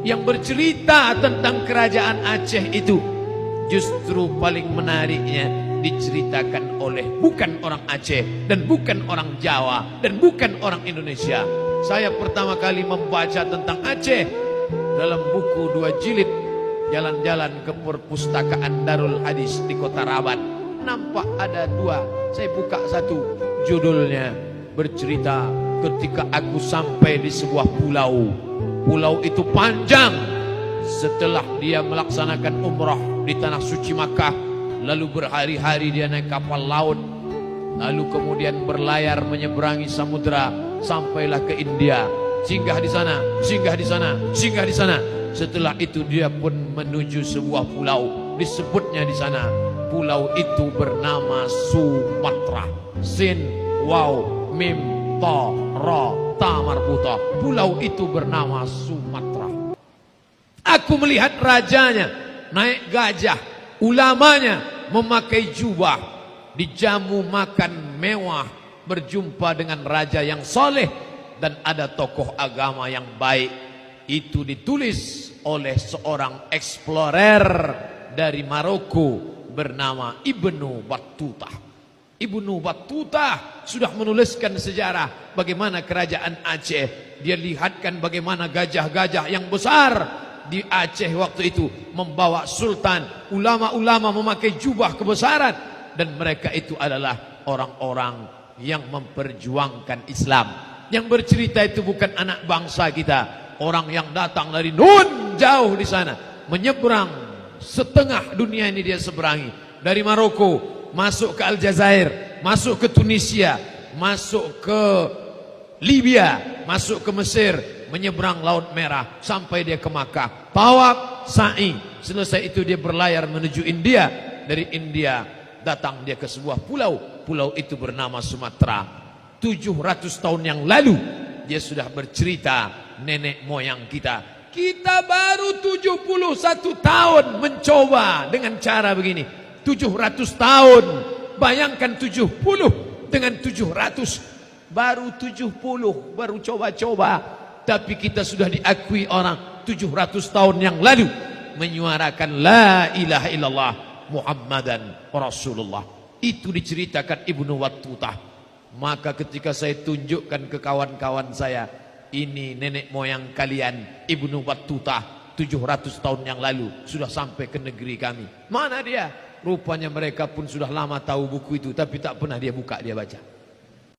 yang bercerita tentang kerajaan Aceh itu justru paling menariknya diceritakan oleh bukan orang Aceh dan bukan orang Jawa dan bukan orang Indonesia. Saya pertama kali membaca tentang Aceh dalam buku 2 jilid Jalan-jalan ke Perpustakaan Darul Hadis di Kota Rabat. Nampak ada 2. Saya buka satu, judulnya bercerita ketika aku sampai di sebuah pulau. Pulau itu panjang. Setelah dia melaksanakan umrah di tanah suci Makkah, lalu berhari-hari dia naik kapal laut, lalu kemudian berlayar menyeberangi samudera sampailah ke India. Singgah di sana, singgah di sana, singgah di sana. Setelah itu dia pun menuju sebuah pulau, disebutnya di sana pulau itu bernama Sumatra. Sin, waw, mim, ta, ra, ta marbuta. Pulau itu bernama Sumatra. Aku melihat rajanya naik gajah, ulamanya memakai jubah, dijamu makan mewah, berjumpa dengan raja yang soleh, dan ada tokoh agama yang baik. Itu ditulis oleh seorang eksplorer dari Maroko bernama Ibnu Battuta. Ibnu Battuta sudah menuliskan sejarah bagaimana kerajaan Aceh. Dia lihatkan bagaimana gajah-gajah yang besar di Aceh waktu itu membawa sultan, ulama-ulama memakai jubah kebesaran, dan mereka itu adalah orang-orang yang memperjuangkan Islam. Yang bercerita itu bukan anak bangsa kita, orang yang datang dari nun jauh di sana, menyeberang setengah dunia ini dia seberangi. Dari Maroko masuk ke Aljazair, masuk ke Tunisia, masuk ke Libya, masuk ke Mesir, menyeberang Laut Merah sampai dia ke Makkah. Tawaf, sa'i. Selesai itu dia berlayar menuju India. Dari India datang dia ke sebuah pulau. Pulau itu bernama Sumatera. 700 tahun yang lalu dia sudah bercerita, nenek moyang kita. Kita baru 71 tahun mencoba dengan cara begini. 700 tahun. Bayangkan 70 dengan 700. Baru 70, baru coba-coba. Tapi kita sudah diakui orang 700 tahun yang lalu menyuarakan la ilaha illallah Muhammadan Rasulullah. Itu diceritakan Ibnu Battuta. Maka ketika saya tunjukkan ke kawan-kawan saya, ini nenek moyang kalian, Ibnu Battuta, 700 tahun yang lalu sudah sampai ke negeri kami. Mana dia? Rupanya mereka pun sudah lama tahu buku itu, tapi tak pernah dia buka, dia baca.